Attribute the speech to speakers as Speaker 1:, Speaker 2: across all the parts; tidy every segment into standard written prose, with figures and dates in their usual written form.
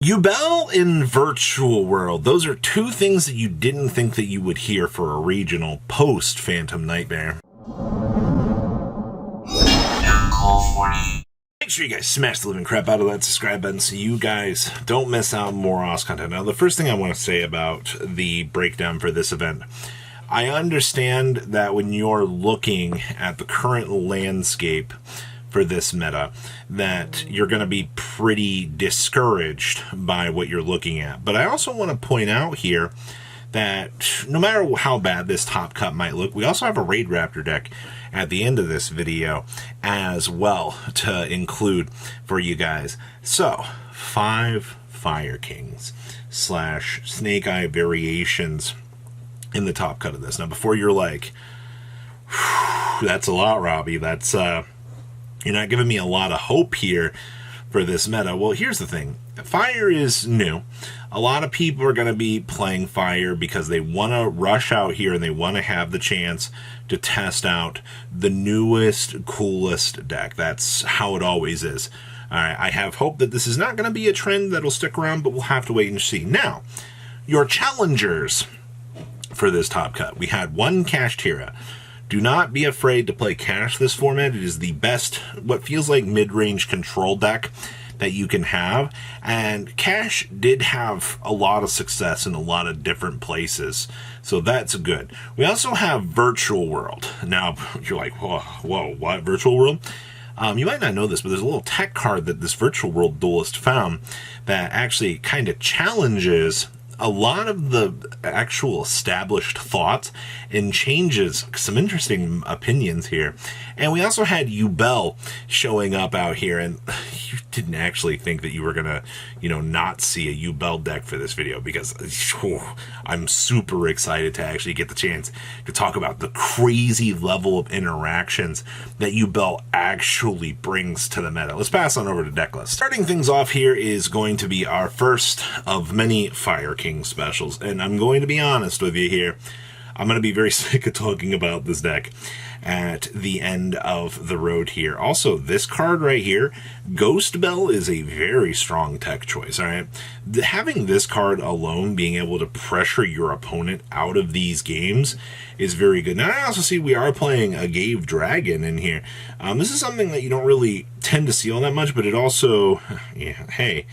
Speaker 1: Yubel in Virtual World. Those are two things that you didn't think that you would hear for a regional post Phantom Nightmare. Make sure you guys smash the living crap out of that subscribe button so you guys don't miss out on more Oz content. Now, the first thing I want to say about the breakdown for this event, I understand that when you're looking at the current landscape for this meta, that you're going to be pretty discouraged by what you're looking at. But I also want to point out here that no matter how bad this top cut might look, we also have a Raid Raptor deck at the end of this video as well to include for you guys. So, 5 Fire Kings / Snake Eye variations in the top cut of this. Now, before you're like, that's a lot, Robbie, that's you're not giving me a lot of hope here for this meta. Well, here's the thing. Fire is new. A lot of people are going to be playing Fire because they want to rush out here and they want to have the chance to test out the newest, coolest deck. That's how it always is. All right, I have hope that this is not going to be a trend that'll stick around, but we'll have to wait and see. Now, your challengers for this top cut. We had 1 Kashtira. Do not be afraid to play Cash this format. It is the best, what feels like mid-range control deck that you can have. And Cash did have a lot of success in a lot of different places. So that's good. We also have Virtual World. Now, you're like, whoa, what? Virtual World? You might not know this, but there's a little tech card that this Virtual World duelist found that actually kind of challenges a lot of the actual established thoughts and changes some interesting opinions here. And we also had Yubel showing up out here, and you didn't actually think that you were gonna, not see a Yubel deck for this video, because I'm super excited to actually get the chance to talk about the crazy level of interactions that Yubel actually brings to the meta. Let's pass on over to deck list. Starting things off here is going to be our first of many Fire King specials, and I'm going to be honest with you here. I'm going to be very sick of talking about this deck at the end of the road here. Also, this card right here, Ghost Bell, is a very strong tech choice, all right? Having this card alone, being able to pressure your opponent out of these games, is very good. Now, I also see we are playing a Gave Dragon in here. This is something that you don't really tend to see all that much, but it also, hey,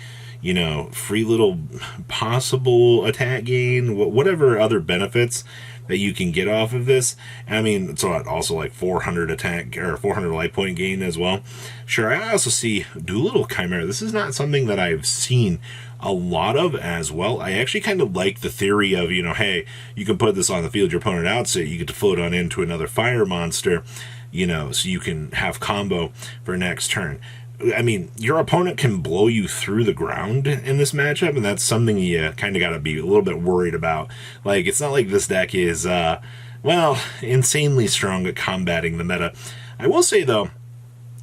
Speaker 1: free little possible attack gain, whatever other benefits that you can get off of this. I mean, it's also like 400 attack or 400 life point gain as well. Sure, I also see Doolittle Chimera. This is not something that I've seen a lot of as well. I actually kind of like the theory of, hey, you can put this on the field, your opponent outs it, you get to float on into another fire monster, so you can have combo for next turn. I mean, your opponent can blow you through the ground in this matchup, and that's something you kind of got to be a little bit worried about. Like, it's not like this deck is, insanely strong at combating the meta. I will say, though,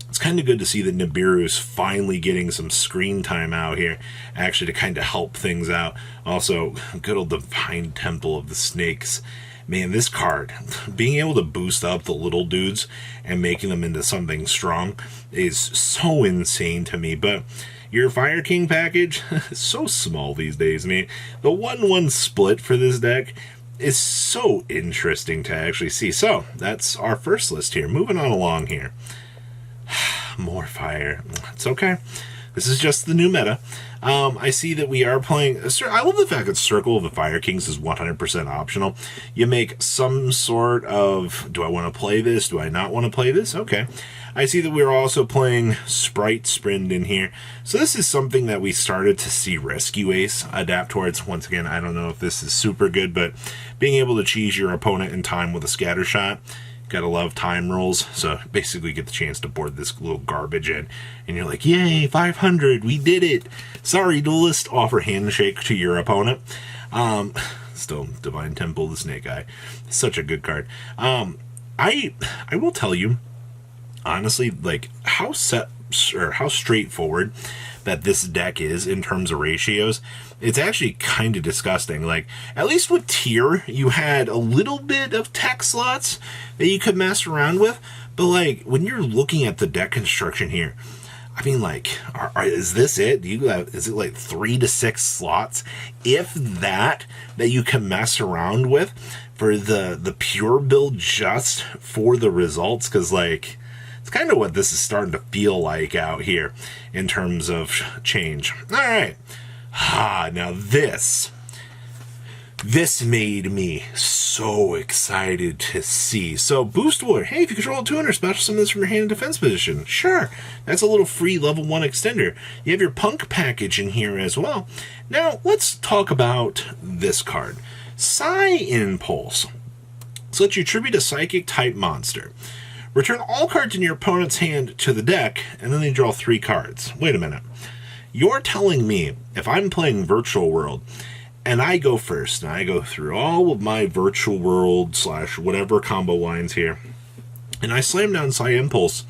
Speaker 1: it's kind of good to see that Nibiru's finally getting some screen time out here, actually, to kind of help things out. Also, good old Divine Temple of the Snakes. Man, this card, being able to boost up the little dudes and making them into something strong is so insane to me. But your Fire King package is so small these days. I mean, the 1-1 split for this deck is so interesting to actually see. So, that's our first list here. Moving on along here. More fire. It's okay. This is just the new meta. I see that we are playing... I love the fact that Circle of the Fire Kings is 100% optional. You make some sort of, do I want to play this? Do I not want to play this? Okay. I see that we're also playing Sprite Sprint in here. So this is something that we started to see Rescue Ace adapt towards. Once again, I don't know if this is super good, but being able to cheese your opponent in time with a scatter shot, gotta love time rolls. So basically get the chance to board this little garbage in, and you're like, yay, 500, we did it. Sorry, duelist, offer handshake to your opponent. Still Divine Temple, the Snake Eye, such a good card. I will tell you honestly, like, how straightforward that this deck is in terms of ratios. It's actually kind of disgusting. Like, at least with Tier, you had a little bit of tech slots that you could mess around with, but like, when you're looking at the deck construction here, I mean, like, is this it? Is it like 3 to 6 slots, if that you can mess around with for the pure build just for the results? Because, like, it's kind of what this is starting to feel like out here in terms of change. All right. Now this made me so excited to see. So Boost Warrior, hey, if you control a 200, special summon this from your hand in defense position. Sure, that's a little free level 1 extender. You have your Punk package in here as well. Now, let's talk about this card. Psy Impulse. So let you tribute a psychic type monster. Return all cards in your opponent's hand to the deck, and then they draw 3 cards. Wait a minute. You're telling me, if I'm playing Virtual World, and I go first, and I go through all of my Virtual World / whatever combo lines here, and I slam down Psy Impulse,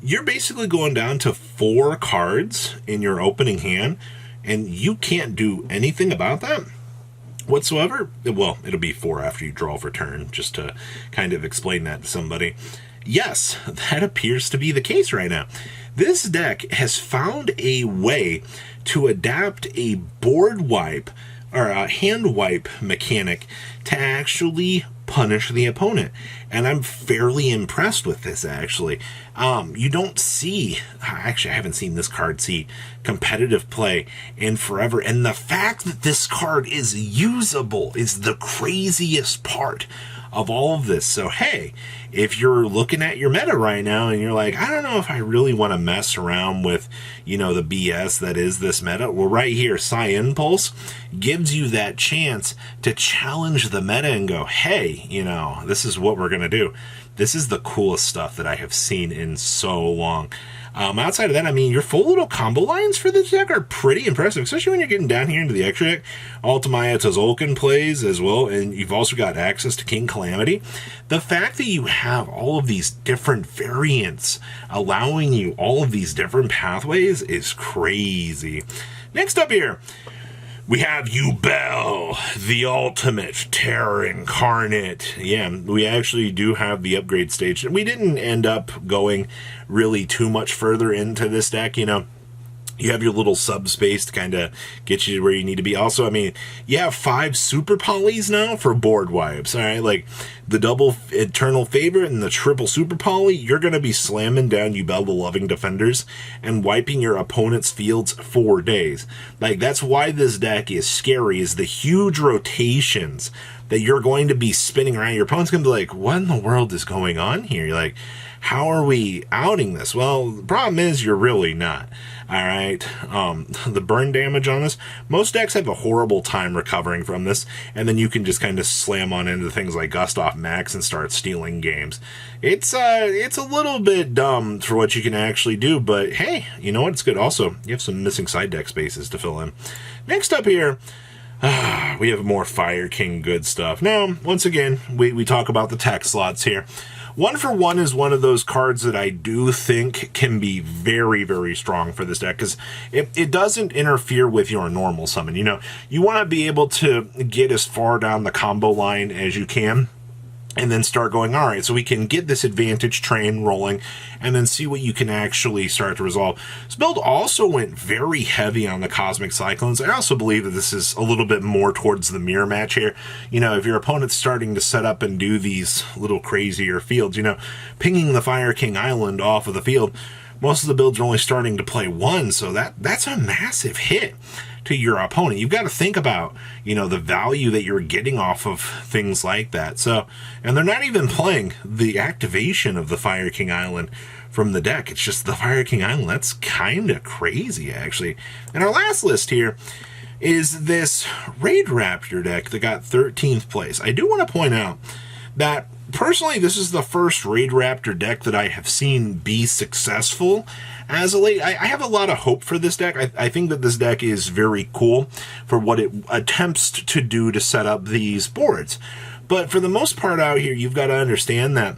Speaker 1: you're basically going down to 4 cards in your opening hand, and you can't do anything about that whatsoever? Well, it'll be 4 after you draw for turn, just to kind of explain that to somebody. Yes, that appears to be the case right now. This deck has found a way to adapt a board wipe or a hand wipe mechanic to actually punish the opponent. And I'm fairly impressed with this, actually. You don't see, actually I haven't seen this card see competitive play in forever. And the fact that this card is usable is the craziest part of all of this. So hey, if you're looking at your meta right now and you're like, I don't know if I really want to mess around with, the BS that is this meta, well, right here, Psy Impulse gives you that chance to challenge the meta and go, hey, this is what we're going to do. This is the coolest stuff that I have seen in so long. Outside of that, I mean, your full little combo lines for this deck are pretty impressive, especially when you're getting down here into the extra deck. Altamaya Tzolk'in plays as well, and you've also got access to King Calamity. The fact that you have all of these different variants allowing you all of these different pathways is crazy. Next up here, we have Yubel, the ultimate terror incarnate. Yeah, we actually do have the upgrade stage. We didn't end up going really too much further into this deck, You have your little subspace to kind of get you to where you need to be. Also, I mean, you have 5 super polys now for board wipes, all right? Like, the double Eternal Favor and the triple super poly, you're going to be slamming down Yubel the Loving Defenders and wiping your opponent's fields 4 days. Like, that's why this deck is scary, is the huge rotations that you're going to be spinning around. Your opponent's going to be like, what in the world is going on here? You're like, how are we outing this? Well, the problem is you're really not. All right, the burn damage on this, most decks have a horrible time recovering from this, and then you can just kind of slam on into things like Gust Off Max and start stealing games. It's a little bit dumb for what you can actually do, but hey, you know what? It's good. Also, you have some missing side deck spaces to fill in. Next up here, we have more Fire King good stuff. Now, once again, we talk about the tech slots here. 1 for 1 is one of those cards that I do think can be very, very strong for this deck, because it doesn't interfere with your normal summon. You want to be able to get as far down the combo line as you can, and then start going, all right, so we can get this advantage train rolling and then see what you can actually start to resolve. This build also went very heavy on the Cosmic Cyclones. I also believe that this is a little bit more towards the mirror match here. If your opponent's starting to set up and do these little crazier fields, pinging the Fire King Island off of the field, most of the builds are only starting to play 1, so that's a massive hit to your opponent. You've got to think about, the value that you're getting off of things like that. So, and they're not even playing the activation of the Fire King Island from the deck. It's just the Fire King Island. That's kind of crazy, actually. And our last list here is this Raid Raptor deck that got 13th place. I do want to point out that personally, this is the first Raid Raptor deck that I have seen be successful as of late. I have a lot of hope for this deck. I think that this deck is very cool for what it attempts to do to set up these boards. But for the most part out here, you've got to understand that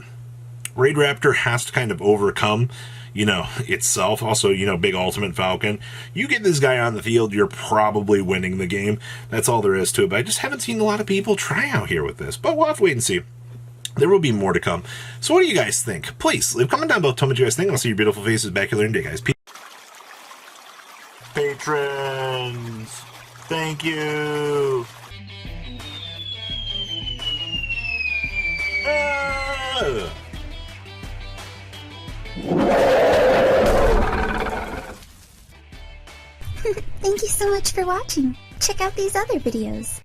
Speaker 1: Raid Raptor has to kind of overcome, itself. Also, Big Ultimate Falcon. You get this guy on the field, you're probably winning the game. That's all there is to it. But I just haven't seen a lot of people try out here with this. But we'll have to wait and see. There will be more to come. So what do you guys think? Please leave a comment down below. Tell me what you guys think. I'll see your beautiful faces back here later today, guys. Peace. Patrons, thank you.
Speaker 2: Thank you so much for watching. Check out these other videos.